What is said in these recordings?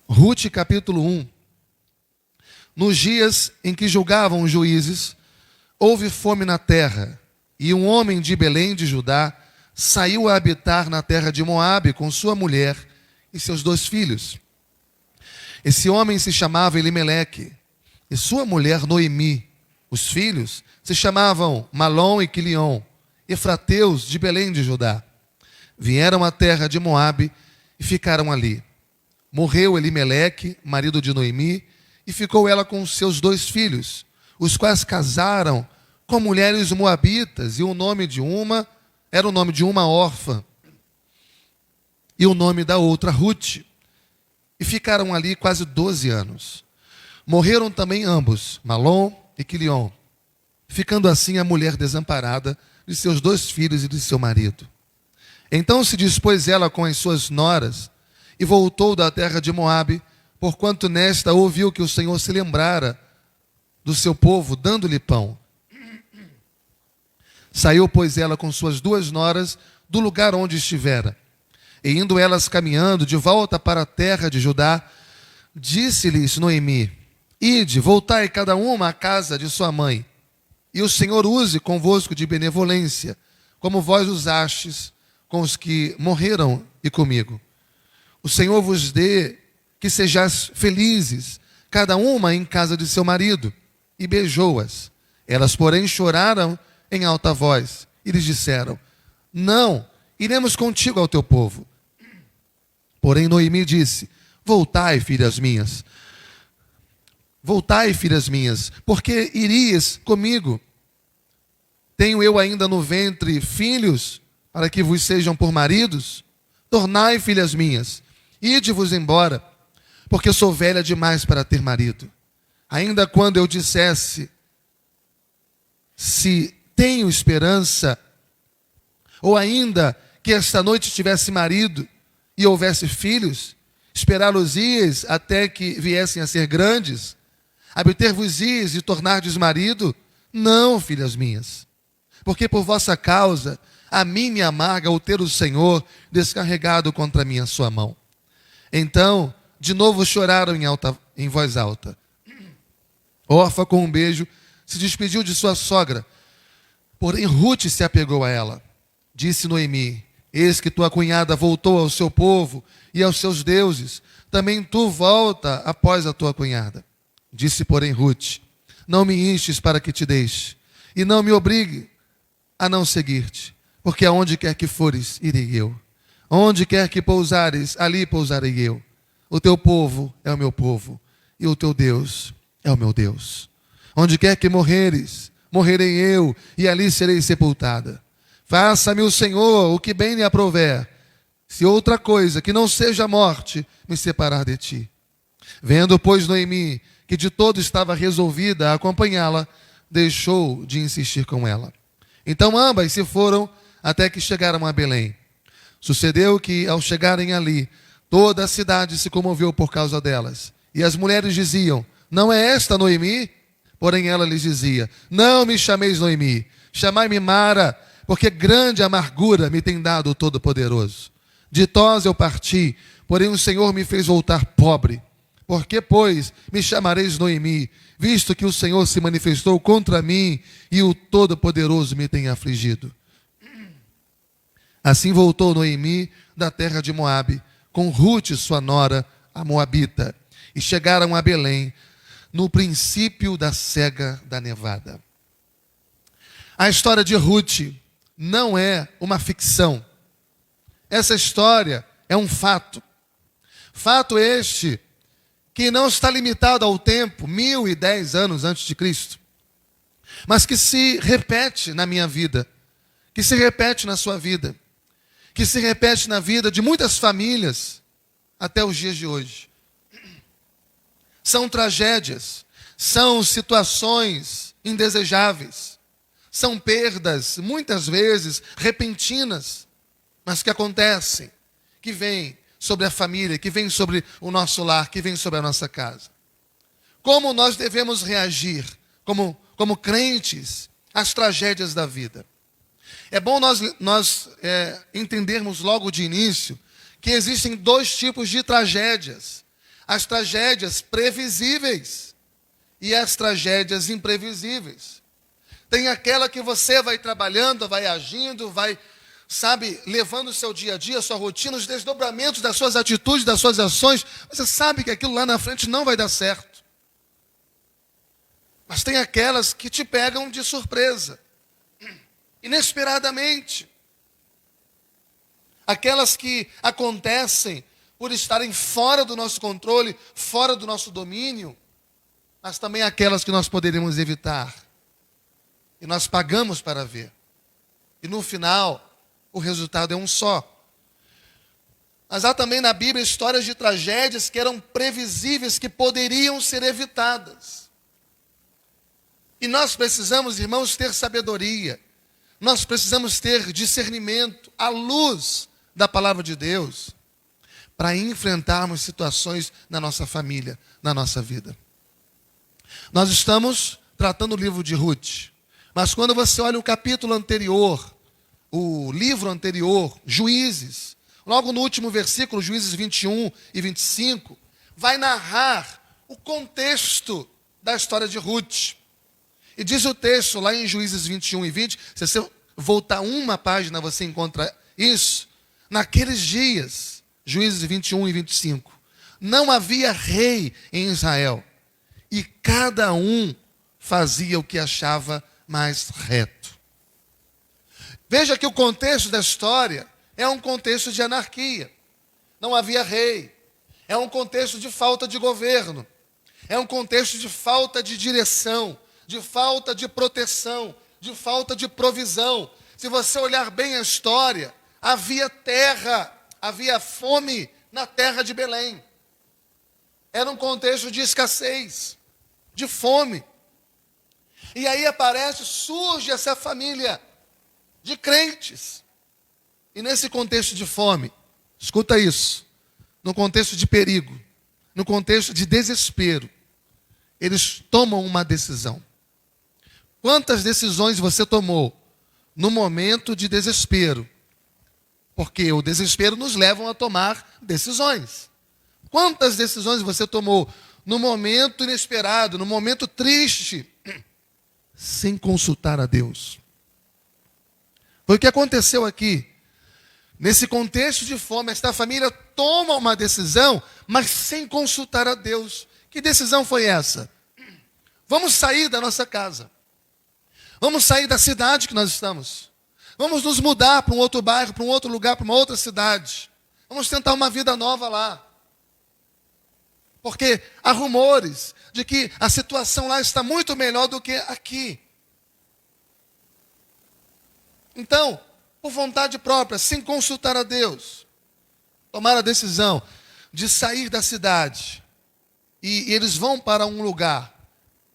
Rute capítulo 1. Nos dias em que julgavam os juízes, houve fome na terra, e um homem de Belém de Judá saiu a habitar na terra de Moabe com sua mulher e seus 2 filhos. Esse homem se chamava Elimeleque, e sua mulher Noemi. Os filhos se chamavam Malom e Quilion, efrateus de Belém de Judá. Vieram à terra de Moabe e ficaram ali. Morreu Elimeleque, marido de Noemi, e ficou ela com seus 2 filhos, os quais casaram com mulheres moabitas, e o nome de uma era o nome de uma órfã, e o nome da outra Rute. E ficaram ali quase 12 anos. Morreram também ambos, Malom e Quilion, ficando assim a mulher desamparada de seus 2 filhos e de seu marido. Então se dispôs ela com as suas noras, e voltou da terra de Moabe, porquanto nesta ouviu que o Senhor se lembrara do seu povo, dando-lhe pão. Saiu, pois, ela com suas 2 noras do lugar onde estivera. E indo elas caminhando de volta para a terra de Judá, disse-lhes Noemi: Ide, voltai cada uma à casa de sua mãe, e o Senhor use convosco de benevolência, como vós usastes com os que morreram e comigo. O Senhor vos dê que sejais felizes, cada uma em casa de seu marido. E beijou-as. Elas, porém, choraram em alta voz, e lhes disseram: Não, iremos contigo ao teu povo. Porém Noemi disse: Voltai, filhas minhas, porque irias comigo? Tenho eu ainda no ventre filhos, para que vos sejam por maridos? Tornai, filhas minhas, ide-vos embora, porque sou velha demais para ter marido. Ainda quando eu dissesse, se tenho esperança, ou ainda que esta noite tivesse marido e houvesse filhos, esperá-los-ias até que viessem a ser grandes, abter-vos-ias e tornardes marido? Não, filhas minhas, porque por vossa causa a mim me amarga o ter o Senhor descarregado contra mim a sua mão. Então, de novo choraram em voz alta. Orfa, com um beijo, se despediu de sua sogra. Porém, Rute se apegou a ela. Disse Noemi: Eis que tua cunhada voltou ao seu povo e aos seus deuses. Também tu volta após a tua cunhada. Disse, porém, Rute: Não me instes para que te deixe, e não me obrigue a não seguir-te, porque aonde quer que fores, irei eu. Onde quer que pousares, ali pousarei eu. O teu povo é o meu povo, e o teu Deus é o meu Deus. Onde quer que morreres, morrerei eu, e ali serei sepultada. Faça-me o Senhor o que bem lhe aprouver, se outra coisa que não seja a morte me separar de ti. Vendo, pois, Noemi, que de todo estava resolvida a acompanhá-la, deixou de insistir com ela. Então ambas se foram até que chegaram a Belém. Sucedeu que, ao chegarem ali, toda a cidade se comoveu por causa delas. E as mulheres diziam: Não é esta Noemi? Porém ela lhes dizia: Não me chameis Noemi, chamai-me Mara, porque grande amargura me tem dado o Todo-Poderoso. Ditosa eu parti, porém o Senhor me fez voltar pobre. Por que, pois, me chamareis Noemi, visto que o Senhor se manifestou contra mim e o Todo-Poderoso me tem afligido? Assim voltou Noemi da terra de Moabe, com Rute, sua nora, a moabita, e chegaram a Belém, no princípio da cega da nevada. A história de Rute não é uma ficção. Essa história é um fato. Fato este que não está limitado ao tempo, 1010 anos antes de Cristo, mas que se repete na minha vida, que se repete na sua vida, que se repete na vida de muitas famílias até os dias de hoje. São tragédias, são situações indesejáveis, são perdas, muitas vezes repentinas, mas que acontecem, que vêm sobre a família, que vêm sobre o nosso lar, que vêm sobre a nossa casa. Como nós devemos reagir, como crentes, às tragédias da vida? É bom nós entendermos logo de início que existem 2 tipos de tragédias. as tragédias previsíveis e as tragédias imprevisíveis. Tem aquela que você vai trabalhando, vai agindo, vai, levando o seu dia a dia, a sua rotina, os desdobramentos das suas atitudes, das suas ações. Você sabe que aquilo lá na frente não vai dar certo. Mas tem aquelas que te pegam de surpresa, inesperadamente. Aquelas que acontecem por estarem fora do nosso controle, fora do nosso domínio, mas também aquelas que nós poderíamos evitar. E nós pagamos para ver. E no final, o resultado é um só. Mas há também na Bíblia histórias de tragédias que eram previsíveis, que poderiam ser evitadas. E nós precisamos, irmãos, ter sabedoria. Nós precisamos ter discernimento, à luz da palavra de Deus, para enfrentarmos situações na nossa família, na nossa vida. Nós estamos tratando o livro de Ruth, mas quando você olha o capítulo anterior, o livro anterior, Juízes, logo no último versículo, Juízes 21 e 25, vai narrar o contexto da história de Ruth. E diz o texto lá em Juízes 21 e 20, se você voltar uma página, você encontra isso. Naqueles dias, Juízes 21 e 25, não havia rei em Israel, e cada um fazia o que achava mais reto. Veja que o contexto da história é um contexto de anarquia. Não havia rei. É um contexto de falta de governo. É um contexto de falta de direção, de falta de proteção, de falta de provisão. Se você olhar bem a história, havia terra, havia fome na terra de Belém. Era um contexto de escassez, de fome. E aí surge essa família de crentes. E nesse contexto de fome, escuta isso, no contexto de perigo, no contexto de desespero, eles tomam uma decisão. Quantas decisões você tomou no momento de desespero? Porque o desespero nos leva a tomar decisões. Quantas decisões você tomou no momento inesperado, no momento triste, sem consultar a Deus? Foi o que aconteceu aqui. Nesse contexto de fome, esta família toma uma decisão, mas sem consultar a Deus. Que decisão foi essa? Vamos sair da nossa casa. Vamos sair da cidade que nós estamos. Vamos nos mudar para um outro bairro, para um outro lugar, para uma outra cidade. Vamos tentar uma vida nova lá. Porque há rumores de que a situação lá está muito melhor do que aqui. Então, por vontade própria, sem consultar a Deus, tomaram a decisão de sair da cidade. E eles vão para um lugar,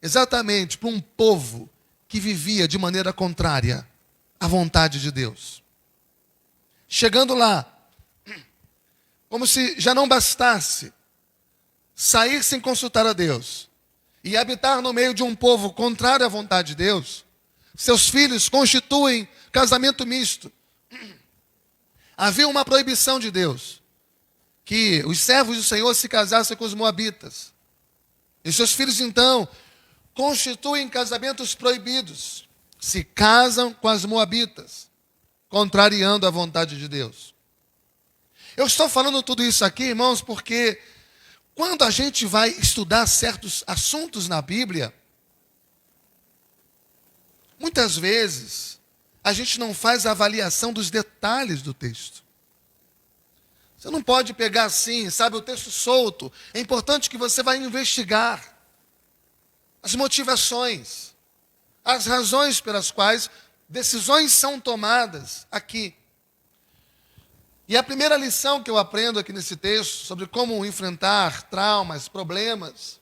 exatamente para um povo que vivia de maneira contrária à vontade de Deus. Chegando lá, como se já não bastasse sair sem consultar a Deus e habitar no meio de um povo contrário à vontade de Deus, seus filhos constituem casamento misto. Havia uma proibição de Deus, que os servos do Senhor se casassem com os moabitas. E seus filhos, então, constituem casamentos proibidos. Se casam com as moabitas, contrariando a vontade de Deus. Eu estou falando tudo isso aqui, irmãos, porque quando a gente vai estudar certos assuntos na Bíblia, muitas vezes a gente não faz a avaliação dos detalhes do texto. Você não pode pegar assim, o texto solto. É importante que você vá investigar as motivações, as razões pelas quais decisões são tomadas aqui. E a primeira lição que eu aprendo aqui nesse texto, sobre como enfrentar traumas, problemas,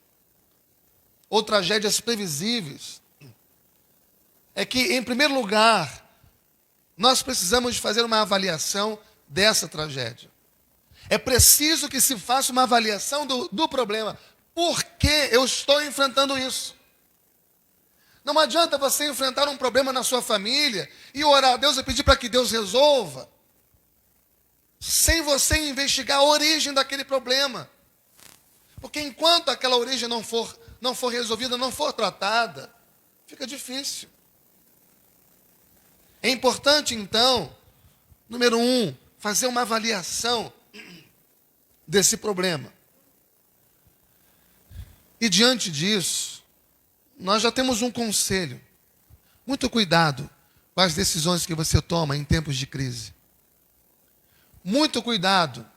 ou tragédias previsíveis, é que, em primeiro lugar, nós precisamos de fazer uma avaliação dessa tragédia. É preciso que se faça uma avaliação do problema. Por que eu estou enfrentando isso? Não adianta você enfrentar um problema na sua família e orar a Deus e pedir para que Deus resolva, sem você investigar a origem daquele problema. Porque enquanto aquela origem não for resolvida, não for tratada, fica difícil. É importante, então, número 1, fazer uma avaliação desse problema. E diante disso, nós já temos um conselho. Muito cuidado com as decisões que você toma em tempos de crise. Muito cuidado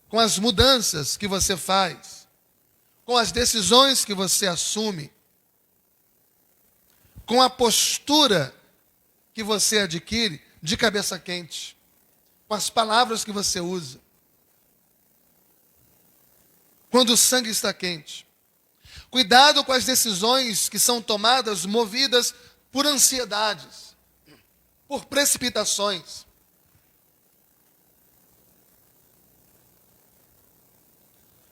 com as mudanças que você faz, com as decisões que você assume, com a postura que você adquire de cabeça quente, com as palavras que você usa, quando o sangue está quente. Cuidado com as decisões que são tomadas movidas por ansiedades, por precipitações.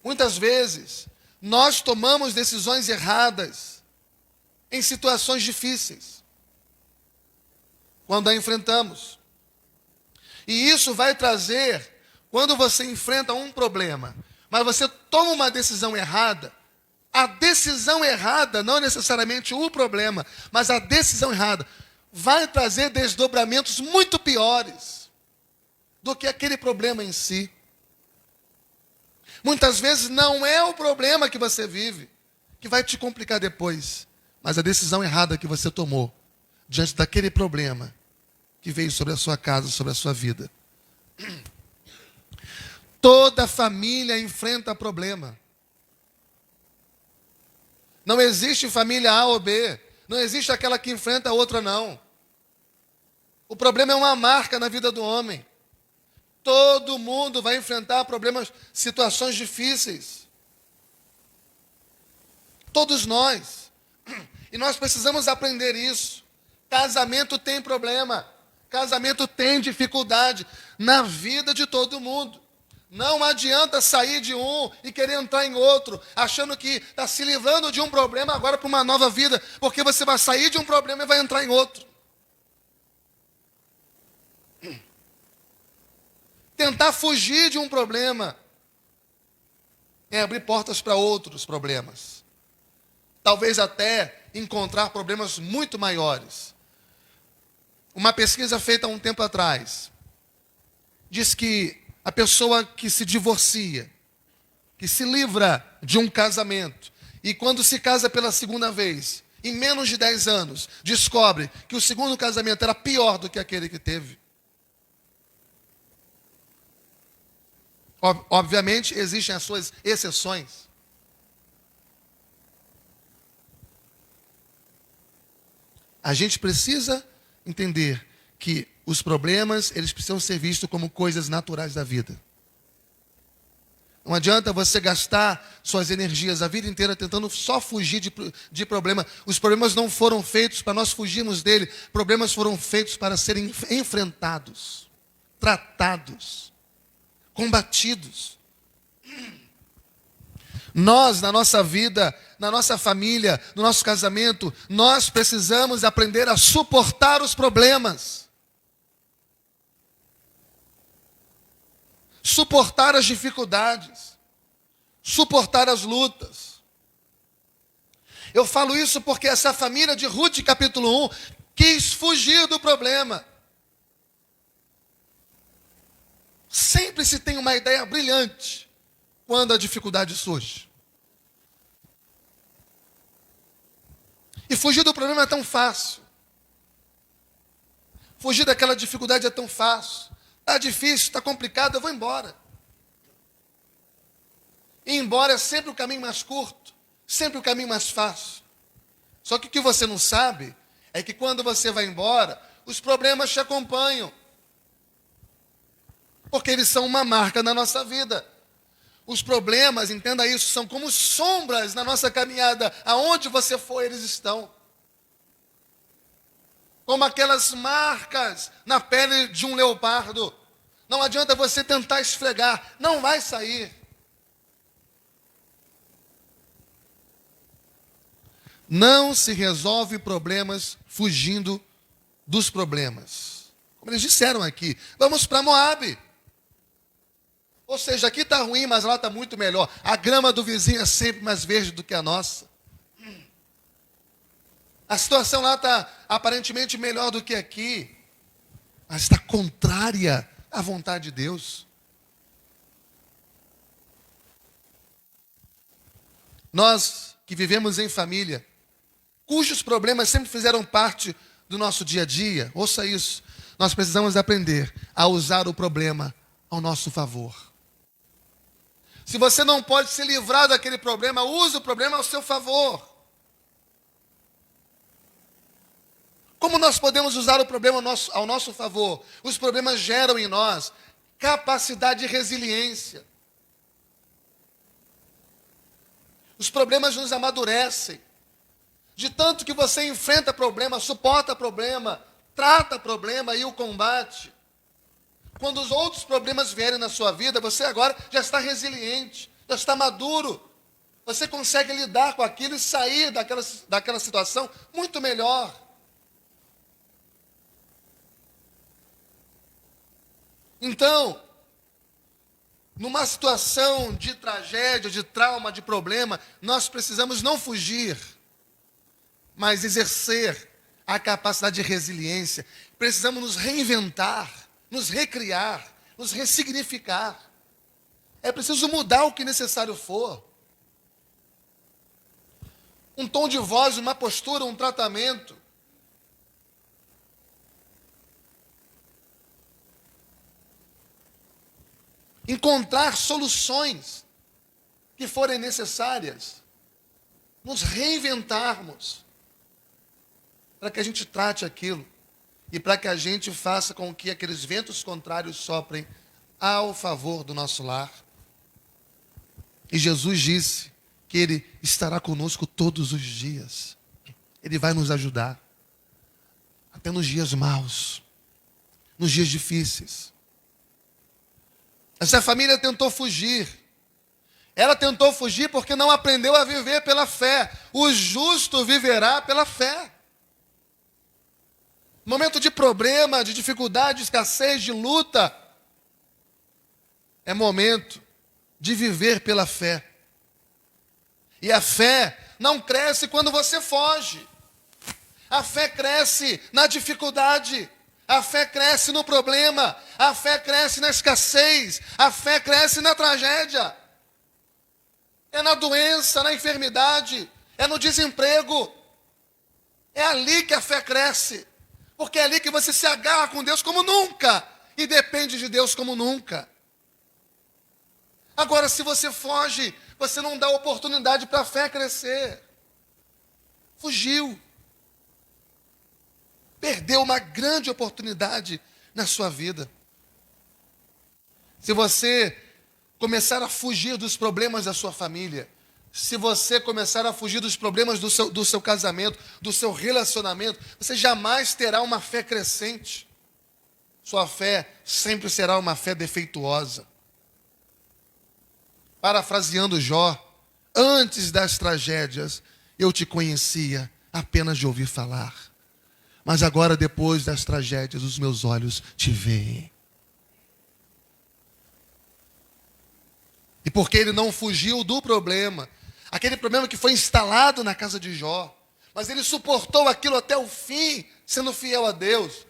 Muitas vezes, nós tomamos decisões erradas em situações difíceis, quando a enfrentamos. E isso vai trazer, quando você enfrenta um problema, mas você toma uma decisão errada, a decisão errada, não necessariamente o problema, mas a decisão errada, vai trazer desdobramentos muito piores do que aquele problema em si. Muitas vezes não é o problema que você vive que vai te complicar depois, mas a decisão errada que você tomou diante daquele problema que veio sobre a sua casa, sobre a sua vida. Toda família enfrenta problema. Não existe família A ou B. Não existe aquela que enfrenta a outra, não. O problema é uma marca na vida do homem. Todo mundo vai enfrentar problemas, situações difíceis. Todos nós. E nós precisamos aprender isso. Casamento tem problema. Casamento tem dificuldade na vida de todo mundo. Não adianta sair de um e querer entrar em outro, achando que está se livrando de um problema agora para uma nova vida, porque você vai sair de um problema e vai entrar em outro. Tentar fugir de um problema é abrir portas para outros problemas. Talvez até encontrar problemas muito maiores. Uma pesquisa feita há um tempo atrás diz que a pessoa que se divorcia, que se livra de um casamento, e quando se casa pela segunda vez, em menos de 10 anos, descobre que o segundo casamento era pior do que aquele que teve. Obviamente, existem as suas exceções. A gente precisa entender que os problemas, eles precisam ser vistos como coisas naturais da vida. Não adianta você gastar suas energias a vida inteira tentando só fugir de problema. Os problemas não foram feitos para nós fugirmos dele. Problemas foram feitos para serem enfrentados, tratados, combatidos. Nós, na nossa vida, na nossa família, no nosso casamento, nós precisamos aprender a suportar os problemas. Suportar as dificuldades. Suportar as lutas. Eu falo isso porque essa família de Ruth, capítulo 1, quis fugir do problema. Sempre se tem uma ideia brilhante quando a dificuldade surge. E fugir do problema é tão fácil. Fugir daquela dificuldade é tão fácil. Está difícil, está complicado, eu vou embora. Ir embora é sempre o caminho mais curto, sempre o caminho mais fácil. Só que o que você não sabe é que quando você vai embora, os problemas te acompanham. Porque eles são uma marca na nossa vida. Os problemas, entenda isso, são como sombras na nossa caminhada. Aonde você for, eles estão. Como aquelas marcas na pele de um leopardo. Não adianta você tentar esfregar, não vai sair. Não se resolve problemas fugindo dos problemas. Como eles disseram aqui, vamos para Moabe. Ou seja, aqui está ruim, mas lá está muito melhor. A grama do vizinho é sempre mais verde do que a nossa. A situação lá está aparentemente melhor do que aqui, mas está contrária à vontade de Deus. Nós que vivemos em família, cujos problemas sempre fizeram parte do nosso dia a dia, ouça isso, nós precisamos aprender a usar o problema ao nosso favor. Se você não pode se livrar daquele problema, use o problema ao seu favor. Como nós podemos usar o problema ao nosso favor? Os problemas geram em nós capacidade de resiliência. Os problemas nos amadurecem. De tanto que você enfrenta problema, suporta problema, trata problema e o combate. Quando os outros problemas vierem na sua vida, você agora já está resiliente, já está maduro. Você consegue lidar com aquilo e sair daquela situação muito melhor. Então, numa situação de tragédia, de trauma, de problema, nós precisamos não fugir, mas exercer a capacidade de resiliência. Precisamos nos reinventar, nos recriar, nos ressignificar. É preciso mudar o que necessário for. Um tom de voz, uma postura, um tratamento. Encontrar soluções que forem necessárias. Nos reinventarmos. Para que a gente trate aquilo. E para que a gente faça com que aqueles ventos contrários soprem ao favor do nosso lar. E Jesus disse que Ele estará conosco todos os dias. Ele vai nos ajudar. Até nos dias maus. Nos dias difíceis. Essa família tentou fugir. Ela tentou fugir porque não aprendeu a viver pela fé. O justo viverá pela fé. Momento de problema, de dificuldade, de escassez, de luta, é momento de viver pela fé. E a fé não cresce quando você foge. A fé cresce na dificuldade. A fé cresce no problema. A fé cresce na escassez. A fé cresce na tragédia. É na doença, na enfermidade. É no desemprego. É ali que a fé cresce. Porque é ali que você se agarra com Deus como nunca. E depende de Deus como nunca. Agora, se você foge, você não dá oportunidade para a fé crescer. Fugiu. Perdeu uma grande oportunidade na sua vida. Se você começar a fugir dos problemas da sua família, se você começar a fugir dos problemas do seu casamento, do seu relacionamento, você jamais terá uma fé crescente. Sua fé sempre será uma fé defeituosa. Parafraseando Jó, antes das tragédias, eu te conhecia apenas de ouvir falar. Mas agora, depois das tragédias, os meus olhos te veem. E porque ele não fugiu do problema, aquele problema que foi instalado na casa de Jó, mas ele suportou aquilo até o fim, sendo fiel a Deus.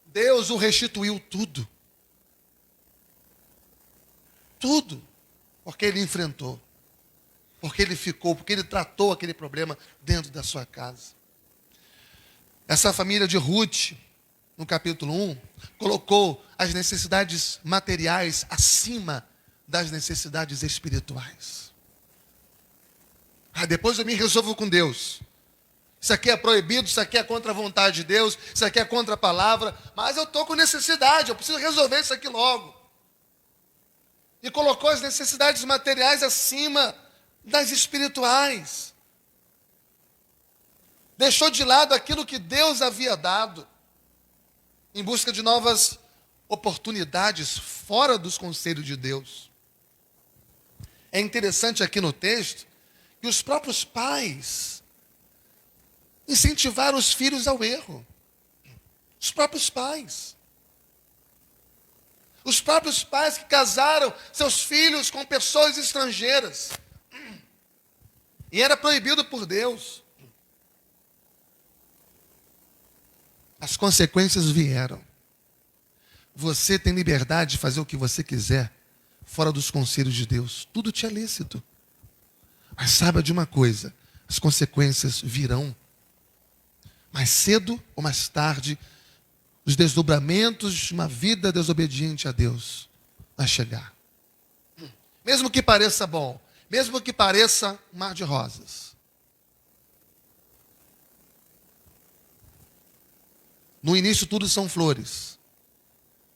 Deus o restituiu tudo. Tudo. Porque ele enfrentou. Porque ele ficou, porque ele tratou aquele problema dentro da sua casa. Essa família de Ruth, no capítulo 1, colocou as necessidades materiais acima das necessidades espirituais. Depois eu me resolvo com Deus. Isso aqui é proibido, isso aqui é contra a vontade de Deus, isso aqui é contra a palavra, mas eu estou com necessidade, eu preciso resolver isso aqui logo. E colocou as necessidades materiais acima das espirituais. Deixou de lado aquilo que Deus havia dado, em busca de novas oportunidades fora dos conselhos de Deus. É interessante aqui no texto que os próprios pais incentivaram os filhos ao erro. Os próprios pais. Os próprios pais que casaram seus filhos com pessoas estrangeiras. E era proibido por Deus. As consequências vieram. Você tem liberdade de fazer o que você quiser, fora dos conselhos de Deus. Tudo te é lícito. Mas saiba de uma coisa, as consequências virão. Mais cedo ou mais tarde, os desdobramentos de uma vida desobediente a Deus vai chegar. Mesmo que pareça bom, mesmo que pareça um mar de rosas. No início tudo são flores.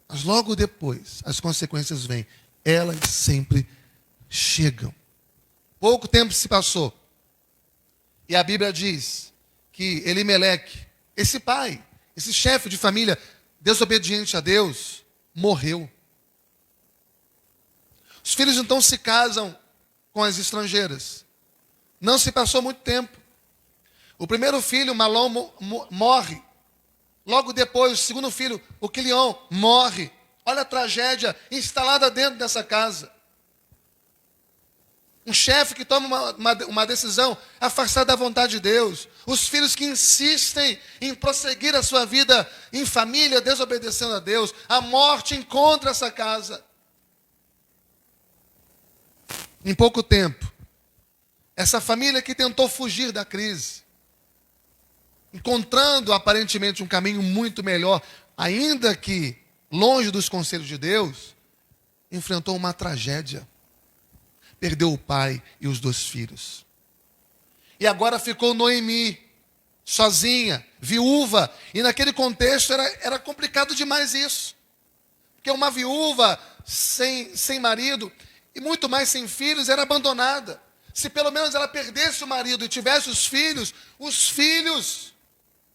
Mas logo depois as consequências vêm. Elas sempre chegam. Pouco tempo se passou. E a Bíblia diz que Elimeleque, esse pai, esse chefe de família desobediente a Deus, morreu. Os filhos então se casam com as estrangeiras. Não se passou muito tempo. O primeiro filho, Malom, morre. Logo depois, o segundo filho, o Quilion, morre. Olha a tragédia instalada dentro dessa casa. Um chefe que toma uma decisão afastada da vontade de Deus. Os filhos que insistem em prosseguir a sua vida em família, desobedecendo a Deus. A morte encontra essa casa. Em pouco tempo, essa família que tentou fugir da crise, encontrando aparentemente um caminho muito melhor, ainda que longe dos conselhos de Deus, enfrentou uma tragédia. Perdeu o pai e os 2 filhos. E agora ficou Noemi, sozinha, viúva. E naquele contexto era complicado demais isso. Porque uma viúva sem marido, e muito mais sem filhos, era abandonada. Se pelo menos ela perdesse o marido e tivesse os filhos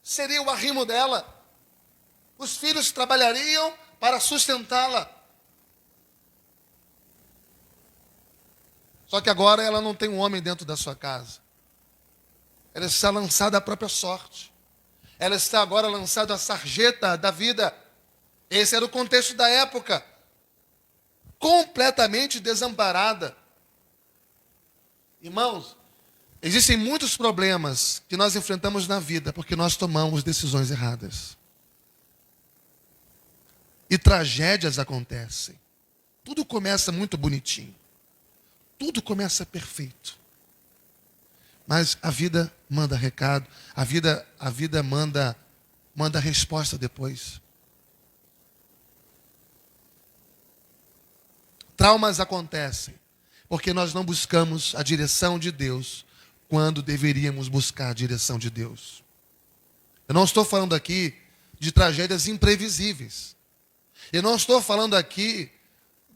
seriam o arrimo dela. Os filhos trabalhariam para sustentá-la. Só que agora ela não tem um homem dentro da sua casa. Ela está lançada à própria sorte. Ela está agora lançada à sarjeta da vida. Esse era o contexto da época. Completamente desamparada. Irmãos, existem muitos problemas que nós enfrentamos na vida porque nós tomamos decisões erradas. E tragédias acontecem. Tudo começa muito bonitinho. Tudo começa perfeito. Mas a vida manda recado, a vida manda resposta depois. Traumas acontecem porque nós não buscamos a direção de Deus quando deveríamos buscar a direção de Deus. Eu não estou falando aqui de tragédias imprevisíveis. Eu não estou falando aqui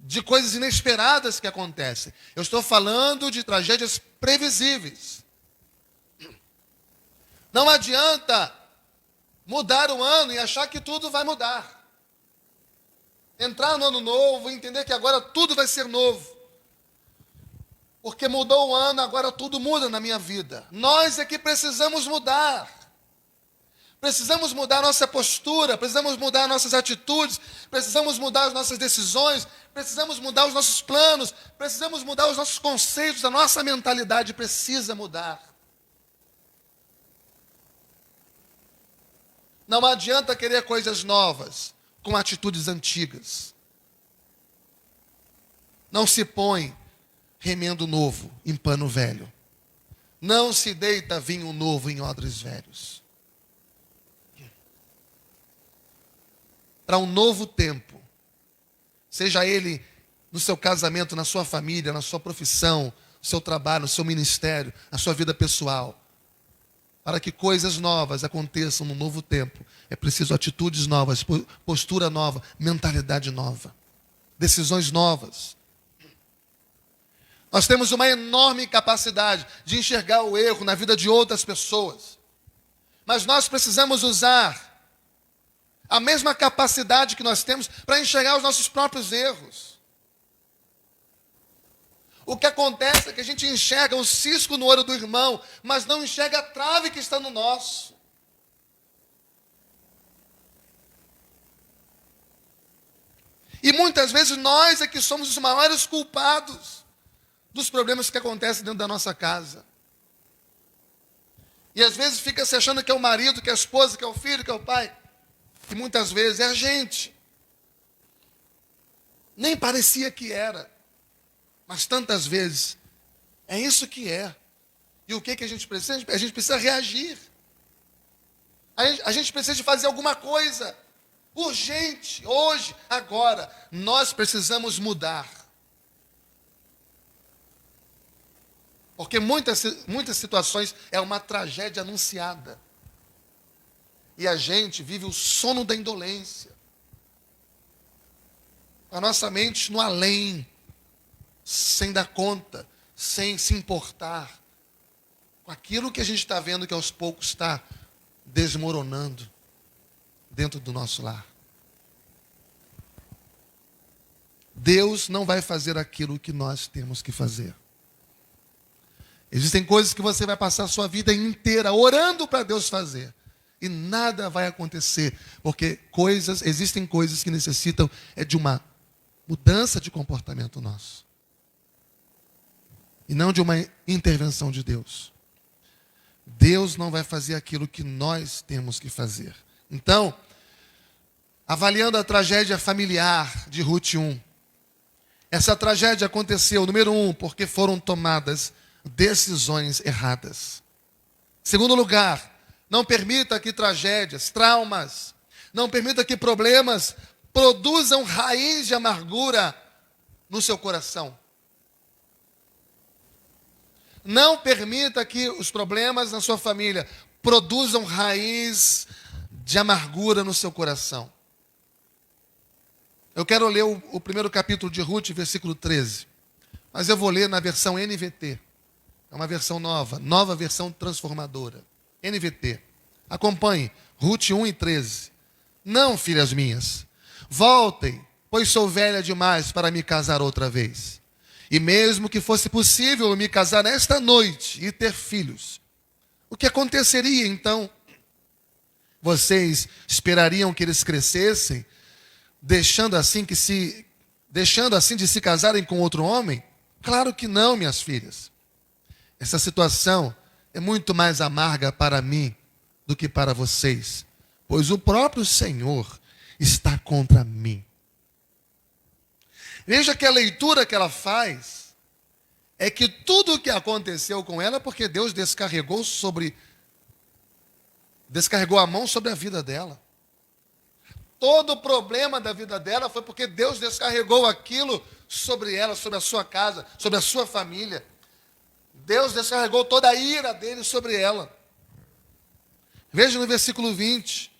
de coisas inesperadas que acontecem. Eu estou falando de tragédias previsíveis. Não adianta mudar o ano e achar que tudo vai mudar. Entrar no ano novo e entender que agora tudo vai ser novo. Porque mudou o ano, agora tudo muda na minha vida. Nós é que precisamos mudar. Precisamos mudar nossa postura, precisamos mudar nossas atitudes, precisamos mudar as nossas decisões, precisamos mudar os nossos planos, precisamos mudar os nossos conceitos, a nossa mentalidade precisa mudar. Não adianta querer coisas novas com atitudes antigas. Não se põe remendo novo em pano velho. Não se deita vinho novo em odres velhos. Para um novo tempo, seja ele no seu casamento, na sua família, na sua profissão, no seu trabalho, no seu ministério, na sua vida pessoal, para que coisas novas aconteçam no novo tempo, é preciso atitudes novas, postura nova, mentalidade nova, decisões novas. Nós temos uma enorme capacidade de enxergar o erro na vida de outras pessoas, mas nós precisamos usar a mesma capacidade que nós temos para enxergar os nossos próprios erros. O que acontece é que a gente enxerga o cisco no olho do irmão, mas não enxerga a trave que está no nosso. E muitas vezes nós é que somos os maiores culpados dos problemas que acontecem dentro da nossa casa. E às vezes fica se achando que é o marido, que é a esposa, que é o filho, que é o pai. E muitas vezes é a gente. Nem parecia que era. Mas tantas vezes é isso que é. E o que a gente precisa? A gente precisa reagir. A gente precisa de fazer alguma coisa. Urgente, hoje, agora. Nós precisamos mudar. Porque muitas situações é uma tragédia anunciada. E a gente vive o sono da indolência. A nossa mente no além, sem dar conta, sem se importar com aquilo que a gente está vendo que aos poucos está desmoronando dentro do nosso lar. Deus não vai fazer aquilo que nós temos que fazer. Existem coisas que você vai passar a sua vida inteira orando para Deus fazer. E nada vai acontecer. Porque existem coisas que necessitam de uma mudança de comportamento nosso. E não de uma intervenção de Deus. Deus não vai fazer aquilo que nós temos que fazer. Então, avaliando a tragédia familiar de Ruth 1. Essa tragédia aconteceu, número 1, porque foram tomadas decisões erradas. Segundo lugar, não permita que tragédias, traumas, não permita que problemas produzam raiz de amargura no seu coração. Não permita que os problemas na sua família produzam raiz de amargura no seu coração. Eu quero ler o primeiro capítulo de Ruth, versículo 13. Mas eu vou ler na versão NVT. É uma versão nova versão transformadora. NVT. Acompanhe, Ruth 1 e 13. Não, filhas minhas, voltem, pois sou velha demais para me casar outra vez. E mesmo que fosse possível eu me casar nesta noite e ter filhos, o que aconteceria então? Vocês esperariam que eles crescessem, deixando assim de se casarem com outro homem? Claro que não, minhas filhas. Essa situação é muito mais amarga para mim do que para vocês, pois o próprio Senhor está contra mim. Veja que a leitura que ela faz é que tudo o que aconteceu com ela é porque Deus descarregou a mão sobre a vida dela. Todo o problema da vida dela foi porque Deus descarregou aquilo sobre ela, sobre a sua casa, sobre a sua família. Deus descarregou toda a ira dele sobre ela. Veja no versículo 20,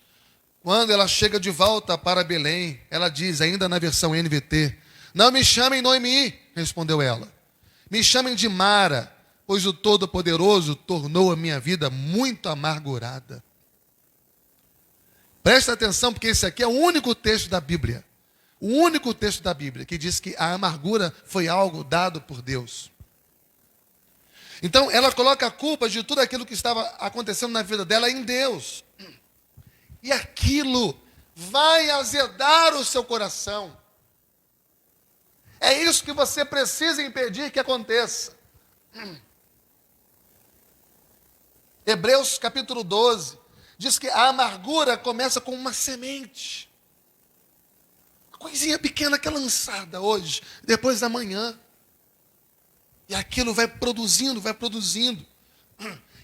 quando ela chega de volta para Belém, ela diz, ainda na versão NVT, não me chamem Noemi, respondeu ela. Me chamem de Mara, pois o Todo-Poderoso tornou a minha vida muito amargurada. Presta atenção, porque esse aqui é o único texto da Bíblia. O único texto da Bíblia que diz que a amargura foi algo dado por Deus. Então, ela coloca a culpa de tudo aquilo que estava acontecendo na vida dela em Deus. E aquilo vai azedar o seu coração. É isso que você precisa impedir que aconteça. Hebreus capítulo 12 diz que a amargura começa com uma semente. Uma coisinha pequena que é lançada hoje, depois da manhã. E aquilo vai produzindo, vai produzindo.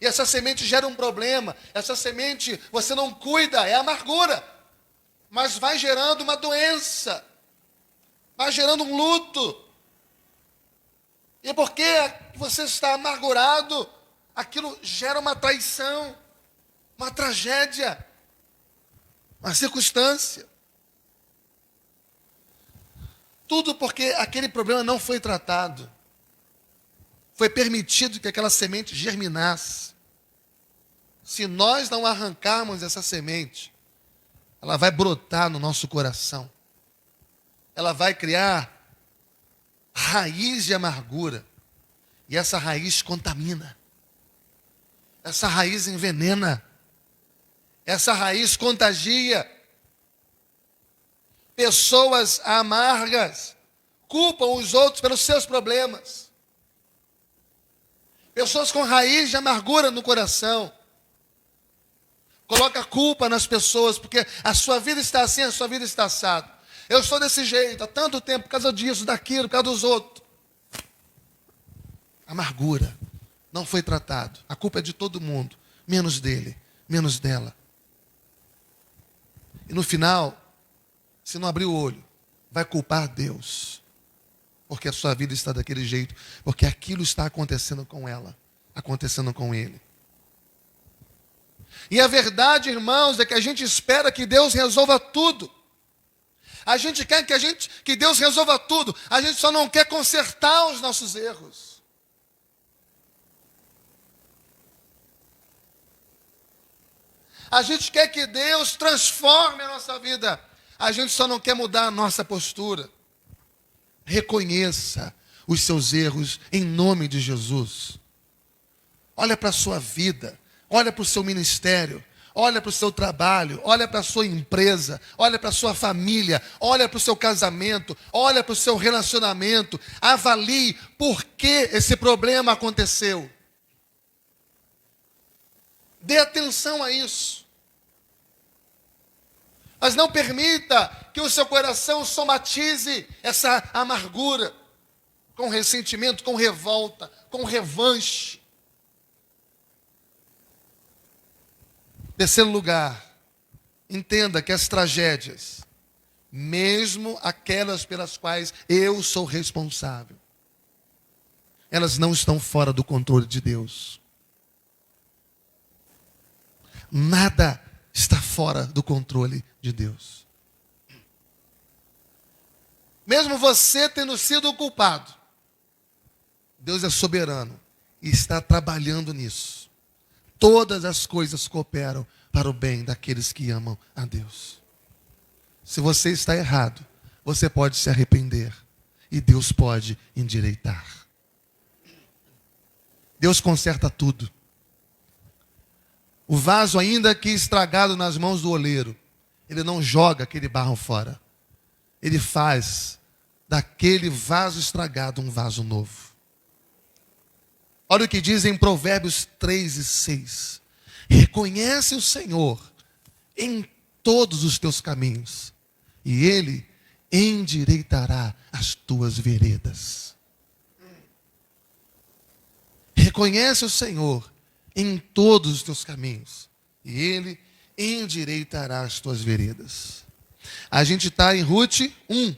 E essa semente gera um problema. Essa semente você não cuida, é amargura. Mas vai gerando uma doença. Vai gerando um luto. E porque você está amargurado, aquilo gera uma traição, uma tragédia, uma circunstância. Tudo porque aquele problema não foi tratado. Foi permitido que aquela semente germinasse. Se nós não arrancarmos essa semente, ela vai brotar no nosso coração. Ela vai criar raiz de amargura. E essa raiz contamina. Essa raiz envenena. Essa raiz contagia. Pessoas amargas culpam os outros pelos seus problemas. Pessoas com raiz de amargura no coração. Coloca a culpa nas pessoas, porque a sua vida está assim, a sua vida está assada. Eu estou desse jeito há tanto tempo, por causa disso, daquilo, por causa dos outros. Amargura. Não foi tratado. A culpa é de todo mundo, menos dele, menos dela. E no final, se não abrir o olho, vai culpar Deus. Porque a sua vida está daquele jeito, porque aquilo está acontecendo com ela, acontecendo com ele. E a verdade, irmãos, é que a gente espera que Deus resolva tudo. A gente quer que Deus resolva tudo. A gente só não quer consertar os nossos erros. A gente quer que Deus transforme a nossa vida. A gente só não quer mudar a nossa postura. Reconheça os seus erros em nome de Jesus. Olha para a sua vida. Olha para o seu ministério, olha para o seu trabalho, olha para a sua empresa, olha para a sua família, olha para o seu casamento, olha para o seu relacionamento. Avalie por que esse problema aconteceu. Dê atenção a isso. Mas não permita que o seu coração somatize essa amargura com ressentimento, com revolta, com revanche. Terceiro lugar, entenda que as tragédias, mesmo aquelas pelas quais eu sou responsável, elas não estão fora do controle de Deus. Nada está fora do controle de Deus. Mesmo você tendo sido o culpado, Deus é soberano e está trabalhando nisso. Todas as coisas cooperam para o bem daqueles que amam a Deus. Se você está errado, você pode se arrepender e Deus pode endireitar. Deus conserta tudo. O vaso, ainda que estragado nas mãos do oleiro, ele não joga aquele barro fora. Ele faz daquele vaso estragado um vaso novo. Olha o que diz em Provérbios 3:6. Reconhece o Senhor em todos os teus caminhos, e Ele endireitará as tuas veredas. Reconhece o Senhor em todos os teus caminhos, e Ele endireitará as tuas veredas. A gente está em Ruth 1,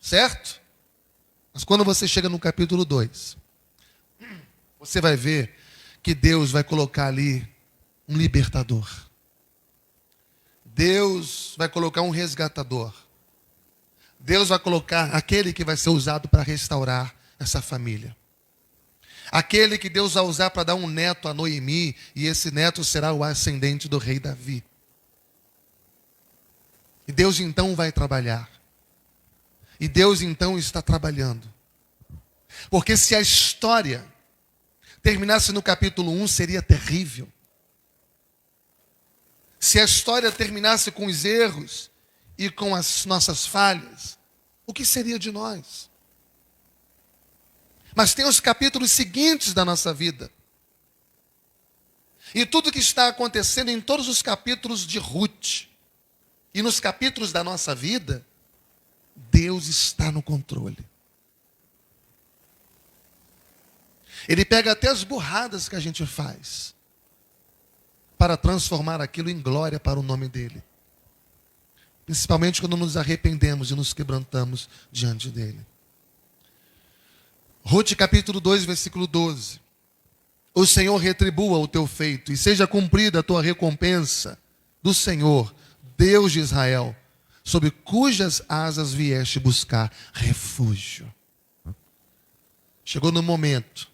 certo? Mas quando você chega no capítulo 2, você vai ver que Deus vai colocar ali um libertador. Deus vai colocar um resgatador. Deus vai colocar aquele que vai ser usado para restaurar essa família. Aquele que Deus vai usar para dar um neto a Noemi, e esse neto será o ascendente do rei Davi. E Deus então vai trabalhar. E Deus então está trabalhando. Porque se a história terminasse no capítulo 1, seria terrível. Se a história terminasse com os erros e com as nossas falhas, o que seria de nós? Mas tem os capítulos seguintes da nossa vida. E tudo que está acontecendo em todos os capítulos de Ruth e nos capítulos da nossa vida, Deus está no controle. Ele pega até as burradas que a gente faz para transformar aquilo em glória para o nome dele. Principalmente quando nos arrependemos e nos quebrantamos diante dele. Ruth capítulo 2, versículo 12. O Senhor retribua o teu feito e seja cumprida a tua recompensa do Senhor, Deus de Israel, sob cujas asas vieste buscar refúgio. Chegou no momento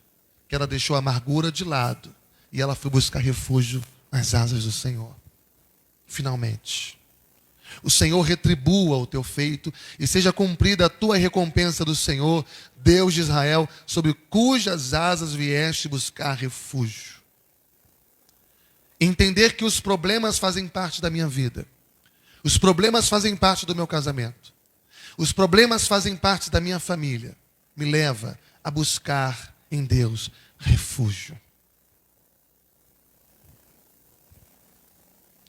que ela deixou a amargura de lado e ela foi buscar refúgio nas asas do Senhor. Finalmente. O Senhor retribua o teu feito e seja cumprida a tua recompensa do Senhor, Deus de Israel, sob cujas asas vieste buscar refúgio. Entender que os problemas fazem parte da minha vida. Os problemas fazem parte do meu casamento. Os problemas fazem parte da minha família. Me leva a buscar em Deus refúgio.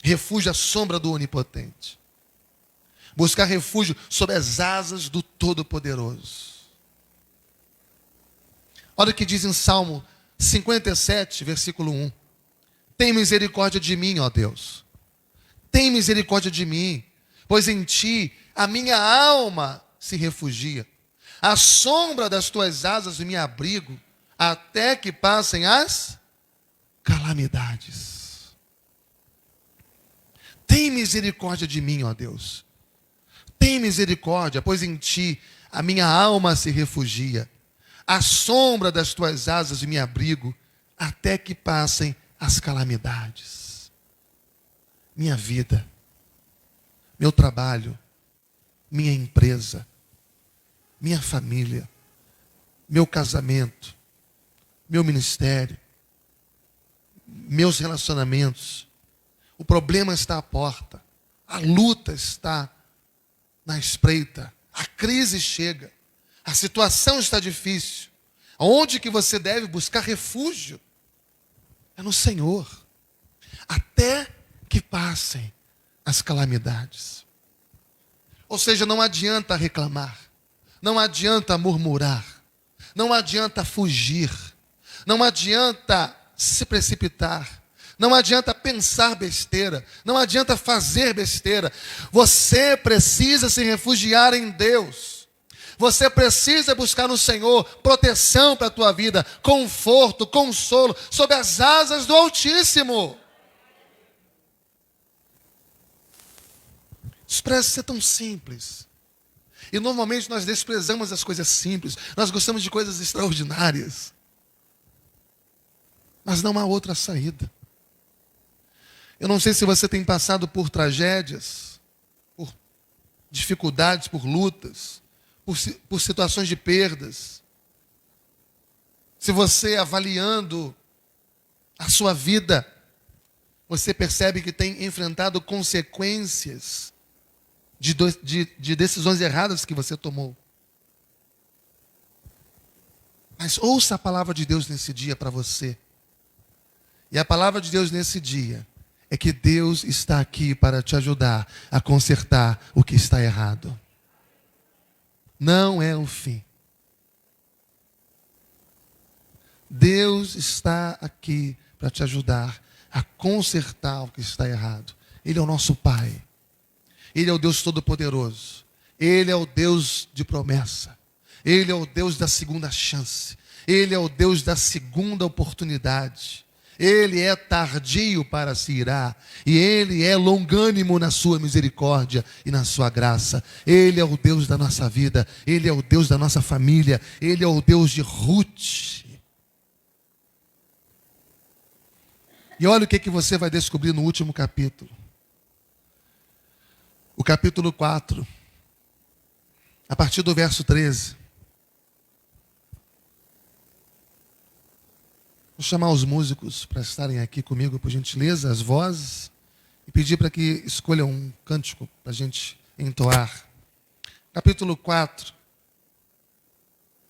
Refúgio à sombra do Onipotente. Buscar refúgio sob as asas do Todo-Poderoso. Olha o que diz em Salmo 57, versículo 1. Tem misericórdia de mim, ó Deus. Tem misericórdia de mim, pois em ti a minha alma se refugia. À sombra das tuas asas me abrigo, até que passem as calamidades. Tem misericórdia de mim, ó Deus. Tem misericórdia, pois em ti a minha alma se refugia. À sombra das tuas asas me abrigo, até que passem as calamidades. Minha vida, meu trabalho, minha empresa, minha família, meu casamento, meu ministério, meus relacionamentos. O problema está à porta, a luta está na espreita, a crise chega, a situação está difícil. Onde que você deve buscar refúgio? É no Senhor, até que passem as calamidades. Ou seja, não adianta reclamar, não adianta murmurar, não adianta fugir, não adianta se precipitar, não adianta pensar besteira, não adianta fazer besteira. Você precisa se refugiar em Deus. Você precisa buscar no Senhor proteção para a tua vida, conforto, consolo, sob as asas do Altíssimo. Isso parece ser tão simples. E normalmente nós desprezamos as coisas simples. Nós gostamos de coisas extraordinárias. Mas não há outra saída. Eu não sei se você tem passado por tragédias, por dificuldades, por lutas, por situações de perdas. Se você, avaliando a sua vida, você percebe que tem enfrentado consequências de decisões erradas que você tomou. Mas ouça a palavra de Deus nesse dia para você. E a palavra de Deus nesse dia é que Deus está aqui para te ajudar a consertar o que está errado. Não é o fim. Deus está aqui para te ajudar a consertar o que está errado. Ele é o nosso Pai. Ele é o Deus Todo-Poderoso. Ele é o Deus de promessa. Ele é o Deus da segunda chance. Ele é o Deus da segunda oportunidade. Ele é tardio para se irar. E Ele é longânimo na sua misericórdia e na sua graça. Ele é o Deus da nossa vida. Ele é o Deus da nossa família. Ele é o Deus de Ruth. E olha o que você vai descobrir no último capítulo. O capítulo 4. A partir do verso 13. Vou chamar os músicos para estarem aqui comigo, por gentileza, as vozes, e pedir para que escolham um cântico para a gente entoar. Capítulo 4,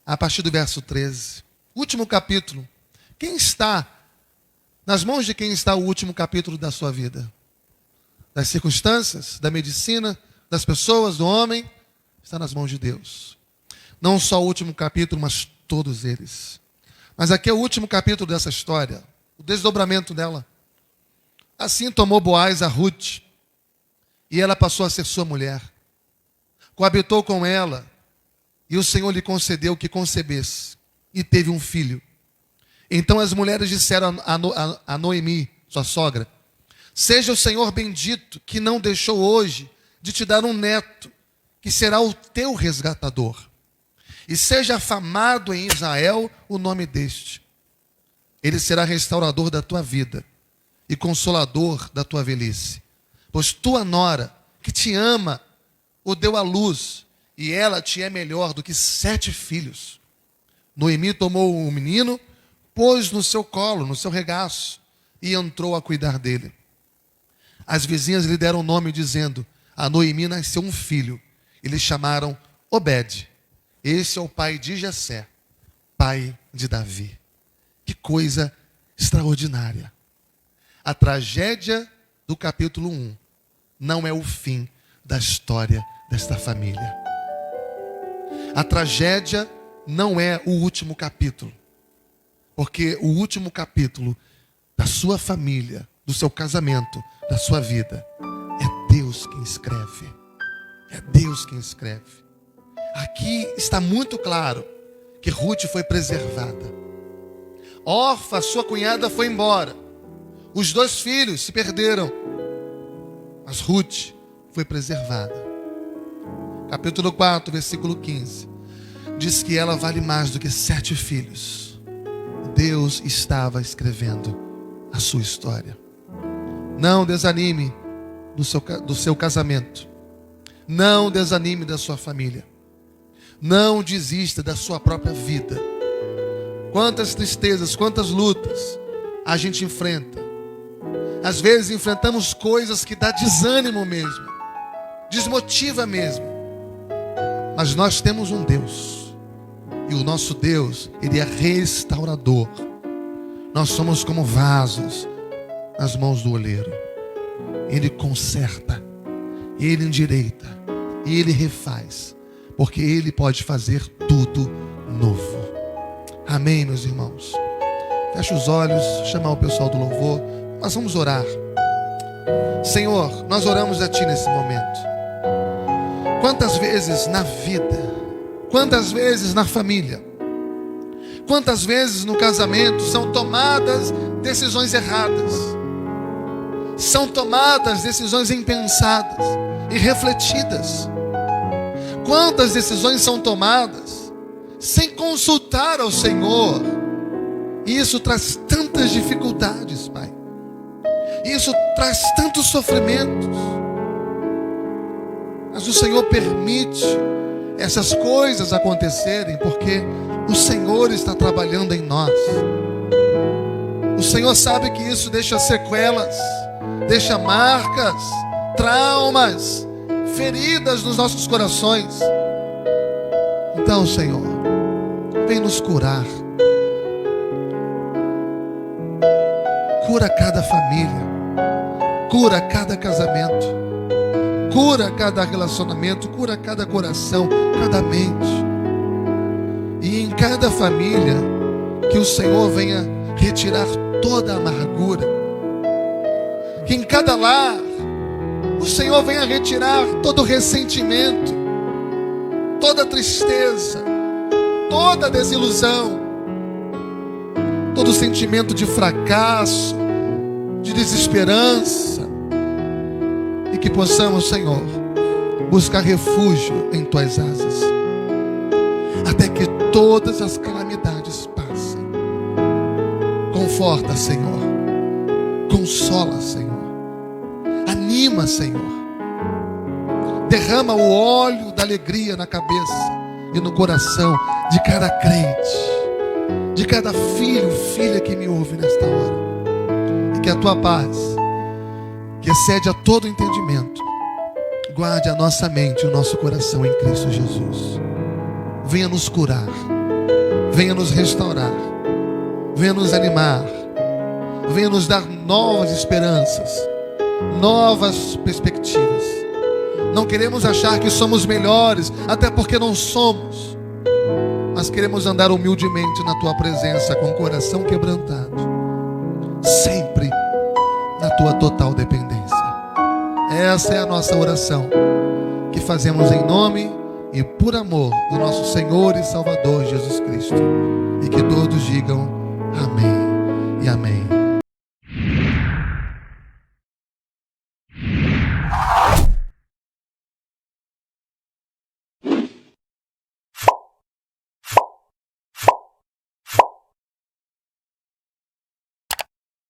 a partir do verso 13. Último capítulo. Nas mãos de quem está o último capítulo da sua vida? Das circunstâncias, da medicina, das pessoas, do homem? Está nas mãos de Deus. Não só o último capítulo, mas todos eles. Mas aqui é o último capítulo dessa história, o desdobramento dela. Assim tomou Boaz a Ruth, e ela passou a ser sua mulher. Coabitou com ela, e o Senhor lhe concedeu que concebesse, e teve um filho. Então as mulheres disseram a Noemi, sua sogra: seja o Senhor bendito, que não deixou hoje de te dar um neto, que será o teu resgatador. E seja afamado em Israel o nome deste. Ele será restaurador da tua vida e consolador da tua velhice. Pois tua nora, que te ama, o deu à luz, e ela te é melhor do que 7 filhos. Noemi tomou o menino, pôs no seu colo, no seu regaço, e entrou a cuidar dele. As vizinhas lhe deram o nome, dizendo: a Noemi nasceu um filho, e lhe chamaram Obed. Esse é o pai de Jessé, pai de Davi. Que coisa extraordinária. A tragédia do capítulo 1 não é o fim da história desta família. A tragédia não é o último capítulo, porque o último capítulo da sua família, do seu casamento, da sua vida, é Deus quem escreve. É Deus quem escreve. Aqui está muito claro que Ruth foi preservada. Orfa, sua cunhada, foi embora. Os 2 filhos se perderam. Mas Ruth foi preservada. Capítulo 4, versículo 15. Diz que ela vale mais do que 7 filhos. Deus estava escrevendo a sua história. Não desanime do seu casamento. Não desanime da sua família. Não desista da sua própria vida. Quantas tristezas, quantas lutas a gente enfrenta. Às vezes enfrentamos coisas que dá desânimo mesmo, desmotiva mesmo. Mas nós temos um Deus. E o nosso Deus, Ele é restaurador. Nós somos como vasos nas mãos do oleiro. Ele conserta, Ele endireita, e Ele refaz. Porque Ele pode fazer tudo novo. Amém, meus irmãos? Feche os olhos, chamar o pessoal do louvor. Nós vamos orar. Senhor, nós oramos a Ti nesse momento. Quantas vezes na vida, quantas vezes na família, quantas vezes no casamento são tomadas decisões erradas, são tomadas decisões impensadas e refletidas. Quantas decisões são tomadas sem consultar ao Senhor, e isso traz tantas dificuldades, Pai. Isso traz tantos sofrimentos. Mas o Senhor permite essas coisas acontecerem porque o Senhor está trabalhando em nós. O Senhor sabe que isso deixa sequelas, deixa marcas, traumas, feridas nos nossos corações. Então, Senhor, vem nos curar. Cura cada família, cura cada casamento, cura cada relacionamento, cura cada coração, cada mente. E em cada família, que o Senhor venha retirar toda a amargura. Que em cada lar, o Senhor venha retirar todo o ressentimento, toda a tristeza, toda a desilusão, todo o sentimento de fracasso, de desesperança. E que possamos, Senhor, buscar refúgio em Tuas asas, até que todas as calamidades passem. Conforta, Senhor. Consola, Senhor. Anima, Senhor. Derrama o óleo da alegria na cabeça e no coração de cada crente, de cada filho, filha que me ouve nesta hora. E que a Tua paz, que excede a todo entendimento, guarde a nossa mente e o nosso coração em Cristo Jesus. Venha nos curar, venha nos restaurar, venha nos animar, venha nos dar novas esperanças, novas perspectivas. Não queremos achar que somos melhores, até porque não somos, mas queremos andar humildemente na Tua presença, com o coração quebrantado, sempre na Tua total dependência. Essa é a nossa oração, que fazemos em nome e por amor do nosso Senhor e Salvador Jesus Cristo. E que todos digam amém.